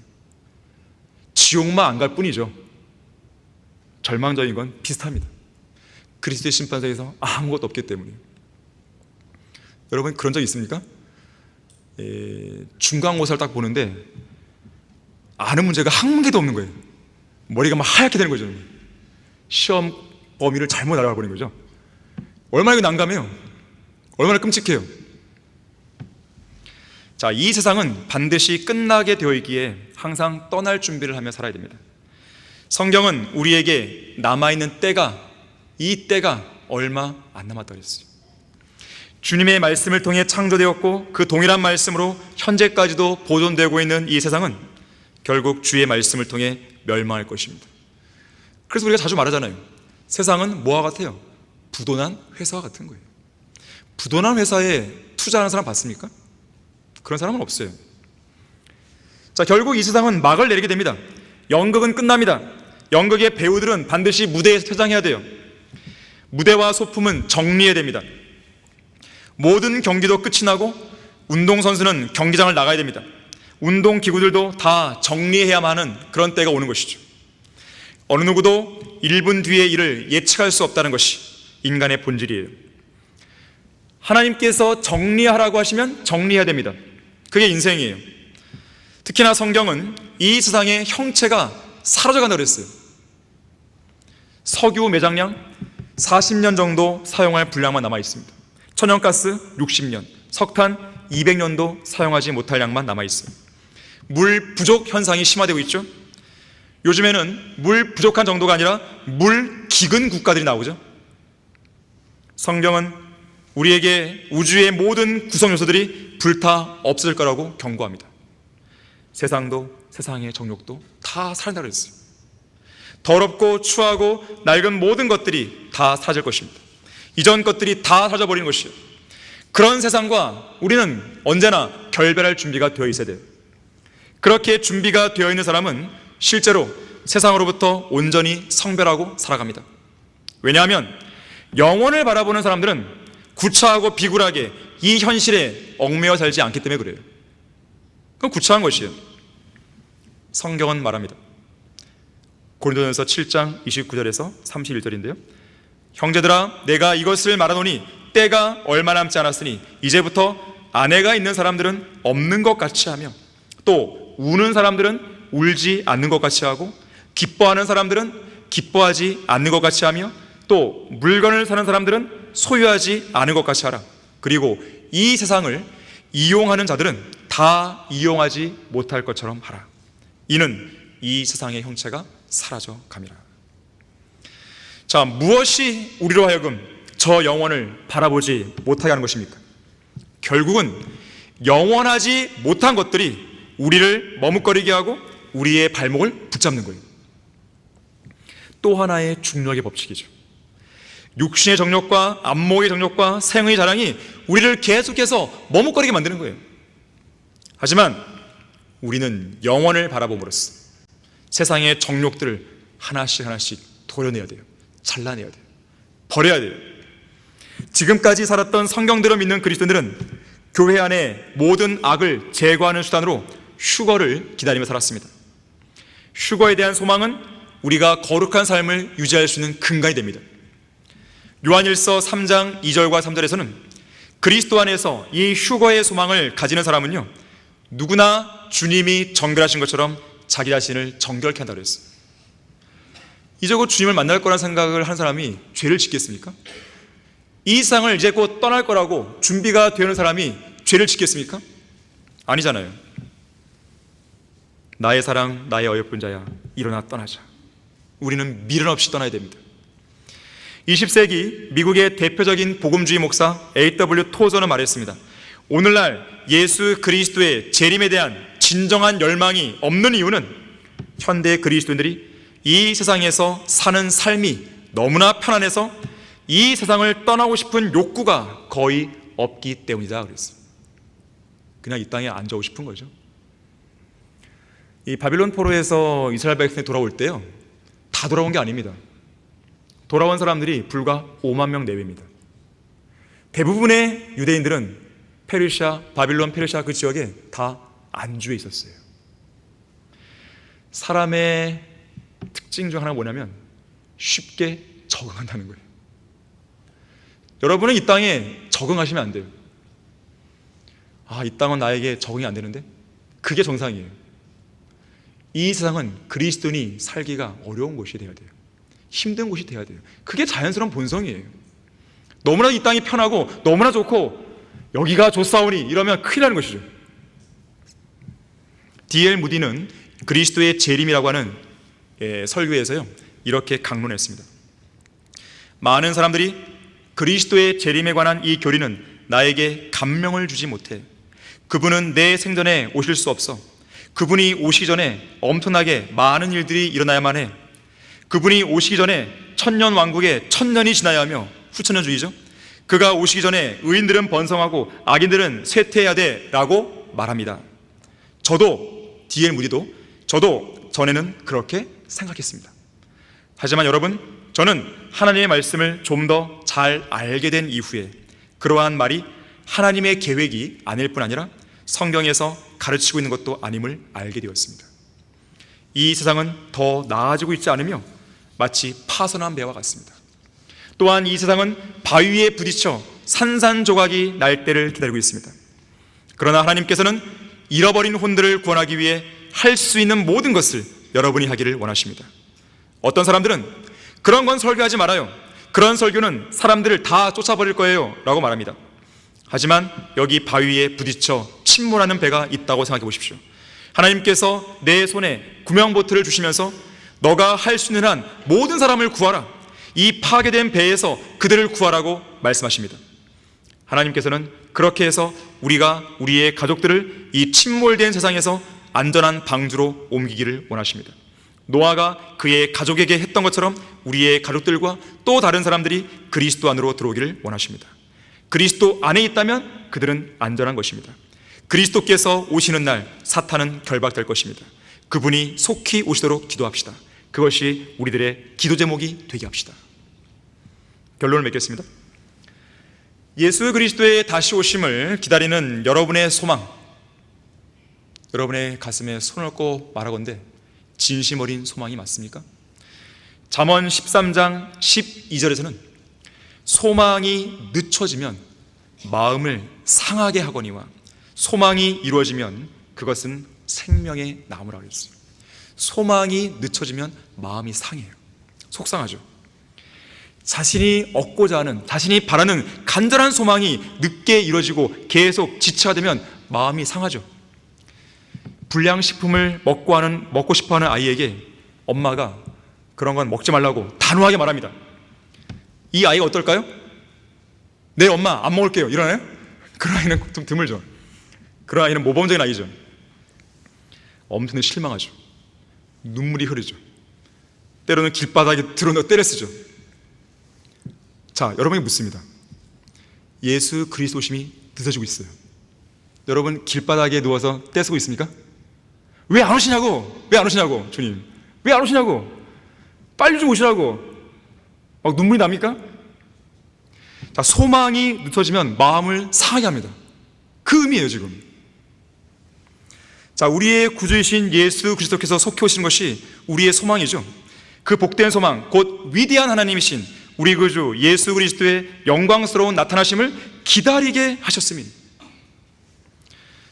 지옥만 안 갈 뿐이죠. 절망적인 건 비슷합니다. 그리스도의 심판대에서 아무것도 없기 때문에. 여러분 그런 적 있습니까? 중간고사를 딱 보는데 아는 문제가 한 개도 없는 거예요. 머리가 막 하얗게 되는 거죠. 시험 범위를 잘못 알아가 버린 거죠. 얼마나 이거 난감해요. 얼마나 끔찍해요. 자, 이 세상은 반드시 끝나게 되어 있기에 항상 떠날 준비를 하며 살아야 됩니다. 성경은 우리에게 남아있는 때가, 이 때가 얼마 안 남았다고 그랬어요. 주님의 말씀을 통해 창조되었고 그 동일한 말씀으로 현재까지도 보존되고 있는 이 세상은 결국 주의 말씀을 통해 멸망할 것입니다. 그래서 우리가 자주 말하잖아요. 세상은 뭐와 같아요? 부도난 회사와 같은 거예요. 부도난 회사에 투자하는 사람 봤습니까? 그런 사람은 없어요. 자, 결국 이 세상은 막을 내리게 됩니다. 연극은 끝납니다. 연극의 배우들은 반드시 무대에서 퇴장해야 돼요. 무대와 소품은 정리해야 됩니다. 모든 경기도 끝이 나고 운동선수는 경기장을 나가야 됩니다. 운동기구들도 다 정리해야만 하는 그런 때가 오는 것이죠. 어느 누구도 1분 뒤의 일을 예측할 수 없다는 것이 인간의 본질이에요. 하나님께서 정리하라고 하시면 정리해야 됩니다. 그게 인생이에요. 특히나 성경은 이 세상의 형체가 사라져간다고 그랬어요. 석유 매장량 40년 정도 사용할 분량만 남아 있습니다. 천연가스 60년, 석탄 200년도 사용하지 못할 양만 남아 있어요. 물 부족 현상이 심화되고 있죠. 요즘에는 물 부족한 정도가 아니라 물 기근 국가들이 나오죠. 성경은 우리에게 우주의 모든 구성 요소들이 불타 없어질 거라고 경고합니다. 세상도 세상의 정욕도 다 사라진다고 했어요. 더럽고 추하고 낡은 모든 것들이 다 사라질 것입니다. 이전 것들이 다 사라져버리는 것이에요. 그런 세상과 우리는 언제나 결별할 준비가 되어 있어야 돼요. 그렇게 준비가 되어 있는 사람은 실제로 세상으로부터 온전히 성별하고 살아갑니다. 왜냐하면 영원을 바라보는 사람들은 구차하고 비굴하게 이 현실에 얽매여 살지 않기 때문에 그래요. 그건 구차한 것이에요. 성경은 말합니다. 고린도전서 7장 29절에서 31절인데요. 형제들아, 내가 이것을 말하노니 때가 얼마 남지 않았으니 이제부터 아내가 있는 사람들은 없는 것 같이 하며, 또 우는 사람들은 울지 않는 것 같이 하고, 기뻐하는 사람들은 기뻐하지 않는 것 같이 하며, 또 물건을 사는 사람들은 소유하지 않은 것 같이 하라. 그리고 이 세상을 이용하는 자들은 다 이용하지 못할 것처럼 하라. 이는 이 세상의 형체가 사라져 감이라. 자, 무엇이 우리로 하여금 저 영원을 바라보지 못하게 하는 것입니까? 결국은 영원하지 못한 것들이 우리를 머뭇거리게 하고 우리의 발목을 붙잡는 거예요. 또 하나의 중력의 법칙이죠. 육신의 정욕과 안목의 정욕과 생의 자랑이 우리를 계속해서 머뭇거리게 만드는 거예요. 하지만 우리는 영원을 바라봄으로써 세상의 정욕들을 하나씩 도려내야 돼요. 잘라내야 돼요. 버려야 돼요. 지금까지 살았던 성경대로 믿는 그리스도인들은 교회 안에 모든 악을 제거하는 수단으로 휴거를 기다리며 살았습니다. 휴거에 대한 소망은 우리가 거룩한 삶을 유지할 수 있는 근간이 됩니다. 요한일서 3장 2절과 3절에서는 그리스도 안에서 이 휴거의 소망을 가지는 사람은요, 누구나 주님이 정결하신 것처럼 자기 자신을 정결케 한다고 했어요. 이제 곧 주님을 만날 거란 생각을 하는 사람이 죄를 짓겠습니까? 이 세상을 이제 곧 떠날 거라고 준비가 되는 사람이 죄를 짓겠습니까? 아니잖아요. 나의 사랑, 나의 어여쁜 자야, 일어나 떠나자. 우리는 미련 없이 떠나야 됩니다. 20세기 미국의 대표적인 복음주의 목사 A.W. 토저는 말했습니다. 오늘날 예수 그리스도의 재림에 대한 진정한 열망이 없는 이유는 현대 그리스도인들이 이 세상에서 사는 삶이 너무나 편안해서 이 세상을 떠나고 싶은 욕구가 거의 없기 때문이다 그랬어요. 그냥 이 땅에 앉아오고 싶은 거죠. 이 바빌론 포로에서 이스라엘 백성이 돌아올 때요, 다 돌아온 게 아닙니다. 돌아온 사람들이 불과 5만 명 내외입니다. 대부분의 유대인들은 페르시아, 바빌론, 페르시아 그 지역에 다 안주해 있었어요. 사람의 특징 중 하나가 뭐냐면 쉽게 적응한다는 거예요. 여러분은 이 땅에 적응하시면 안 돼요. 이 땅은 나에게 적응이 안 되는데? 그게 정상이에요. 이 세상은 그리스도인이 살기가 어려운 곳이 돼야 돼요. 힘든 곳이 돼야 돼요. 그게 자연스러운 본성이에요. 너무나 이 땅이 편하고 너무나 좋고 여기가 좋사오니 이러면 큰일 나는 것이죠. D.L. 무디는 그리스도의 재림이라고 하는 설교에서요, 이렇게 강론했습니다. 많은 사람들이 그리스도의 재림에 관한 이 교리는 나에게 감명을 주지 못해. 그분은 내 생전에 오실 수 없어. 그분이 오시기 전에 엄청나게 많은 일들이 일어나야만 해. 그분이 오시기 전에 천년 왕국에 천년이 지나야 하며, 후천년주의죠. 그가 오시기 전에 의인들은 번성하고 악인들은 쇠퇴해야 돼 라고 말합니다. 저도, D.L. 무디도 저도 전에는 그렇게 생각했습니다. 하지만 여러분, 저는 하나님의 말씀을 좀 더 잘 알게 된 이후에 그러한 말이 하나님의 계획이 아닐 뿐 아니라 성경에서 가르치고 있는 것도 아님을 알게 되었습니다. 이 세상은 더 나아지고 있지 않으며 마치 파선한 배와 같습니다. 또한 이 세상은 바위 위에 부딪혀 산산조각이 날 때를 기다리고 있습니다. 그러나 하나님께서는 잃어버린 혼들을 구원하기 위해 할 수 있는 모든 것을 여러분이 하기를 원하십니다. 어떤 사람들은 그런 건 설교하지 말아요. 그런 설교는 사람들을 다 쫓아버릴 거예요 라고 말합니다. 하지만 여기 바위 위에 부딪혀 침몰하는 배가 있다고 생각해 보십시오. 하나님께서 내 손에 구명보트를 주시면서 너가 할 수 있는 한 모든 사람을 구하라, 이 파괴된 배에서 그들을 구하라고 말씀하십니다. 하나님께서는 그렇게 해서 우리가 우리의 가족들을 이 침몰된 세상에서 안전한 방주로 옮기기를 원하십니다. 노아가 그의 가족에게 했던 것처럼 우리의 가족들과 또 다른 사람들이 그리스도 안으로 들어오기를 원하십니다. 그리스도 안에 있다면 그들은 안전한 것입니다. 그리스도께서 오시는 날 사탄은 결박될 것입니다. 그분이 속히 오시도록 기도합시다. 그것이 우리들의 기도 제목이 되게 합시다. 결론을 맺겠습니다. 예수 그리스도의 다시 오심을 기다리는 여러분의 소망, 여러분의 가슴에 손을 얹고 말하건대 진심 어린 소망이 맞습니까? 잠언 13장 12절에서는 소망이 늦춰지면 마음을 상하게 하거니와 소망이 이루어지면 그것은 생명의 나무라고 했어요. 소망이 늦춰지면 마음이 상해요. 속상하죠. 자신이 얻고자 하는, 자신이 바라는 간절한 소망이 늦게 이루어지고 계속 지체가 되면 마음이 상하죠. 불량식품을 먹고 싶어하는 아이에게 엄마가 그런 건 먹지 말라고 단호하게 말합니다. 이 아이가 어떨까요? 네, 엄마 안 먹을게요 이러나요? 그런 아이는 좀 드물죠. 그런 아이는 모범적인 아이죠. 엄청나게 실망하죠. 눈물이 흐르죠. 때로는 길바닥에 드러누워 때려 쓰죠. 자, 여러분이 묻습니다. 예수 그리스도심이 늦어지고 있어요. 여러분 길바닥에 누워서 떼쓰고 있습니까? 왜 안 오시냐고! 왜 안 오시냐고! 주님 왜 안 오시냐고! 빨리 좀 오시라고! 막 눈물이 납니까? 자, 소망이 늦어지면 마음을 상하게 합니다. 그 의미예요 지금. 자, 우리의 구주이신 예수 그리스도께서 속해 오시는 것이 우리의 소망이죠. 그 복된 소망, 곧 위대한 하나님이신 우리 구주 예수 그리스도의 영광스러운 나타나심을 기다리게 하셨습니다.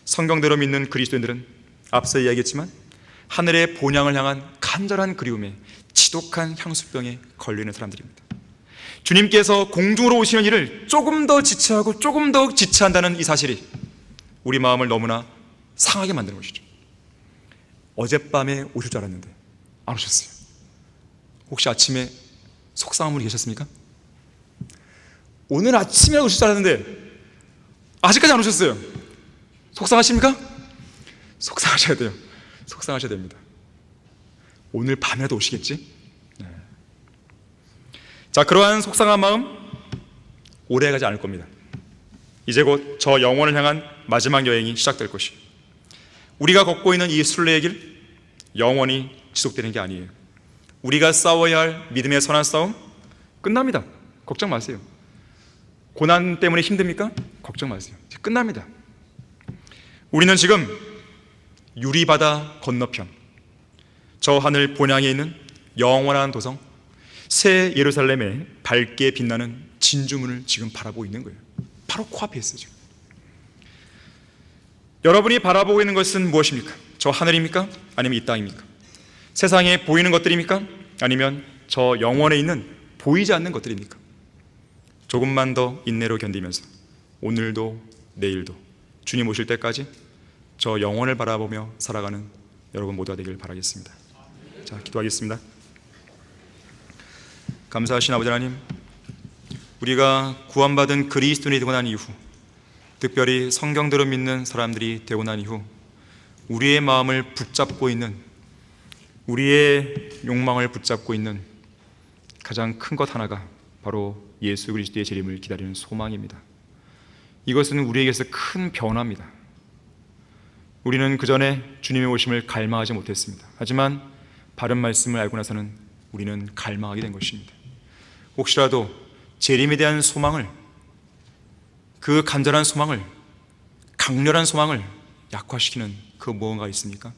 성경대로 믿는 그리스도인들은 앞서 이야기했지만 하늘의 본향을 향한 간절한 그리움에 지독한 향수병에 걸리는 사람들입니다. 주님께서 공중으로 오시는 일을 조금 더 지체하고 조금 더 지체한다는 이 사실이 우리 마음을 너무나 상하게 만드는 것이죠. 어젯밤에 오실 줄 알았는데 안 오셨어요. 혹시 아침에 속상한 분이 계셨습니까? 오늘 아침에 오실 줄 알았는데 아직까지 안 오셨어요. 속상하십니까? 속상하셔야 돼요. 속상하셔야 됩니다. 오늘 밤에도 오시겠지? 네. 자, 그러한 속상한 마음 오래 가지 않을 겁니다. 이제 곧 저 영원을 향한 마지막 여행이 시작될 것이에요. 우리가 걷고 있는 이 순례의 길 영원히 지속되는 게 아니에요. 우리가 싸워야 할 믿음의 선한 싸움 끝납니다. 걱정 마세요. 고난 때문에 힘듭니까? 걱정 마세요. 끝납니다. 우리는 지금 유리바다 건너편 저 하늘 본향에 있는 영원한 도성 새 예루살렘의 밝게 빛나는 진주문을 지금 바라보고 있는 거예요. 바로 코앞에 있어요. 지금 여러분이 바라보고 있는 것은 무엇입니까? 저 하늘입니까? 아니면 이 땅입니까? 세상에 보이는 것들입니까? 아니면 저 영원에 있는 보이지 않는 것들입니까? 조금만 더 인내로 견디면서 오늘도 내일도 주님 오실 때까지 저 영원을 바라보며 살아가는 여러분 모두가 되길 바라겠습니다. 자, 기도하겠습니다. 감사하신 아버지 하나님, 우리가 구원받은 그리스도인이 되고 난 이후, 특별히 성경대로 믿는 사람들이 되고 난 이후 우리의 마음을 붙잡고 있는, 우리의 욕망을 붙잡고 있는 가장 큰 것 하나가 바로 예수 그리스도의 재림을 기다리는 소망입니다. 이것은 우리에게서 큰 변화입니다. 우리는 그전에 주님의 오심을 갈망하지 못했습니다. 하지만 바른 말씀을 알고 나서는 우리는 갈망하게 된 것입니다. 혹시라도 재림에 대한 소망을, 그 간절한 소망을, 강렬한 소망을 약화시키는 그 무언가 있습니까?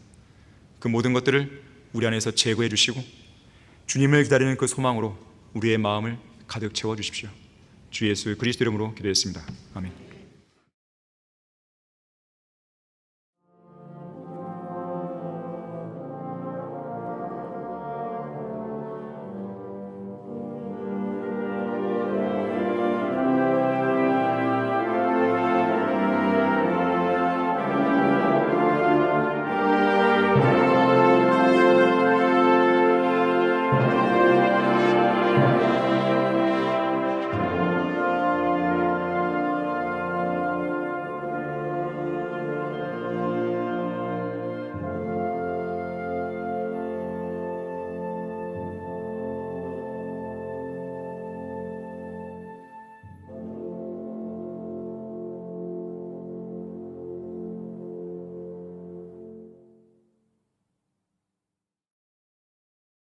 그 모든 것들을 우리 안에서 제거해 주시고 주님을 기다리는 그 소망으로 우리의 마음을 가득 채워 주십시오. 주 예수 그리스도 이름으로 기도했습니다. 아멘.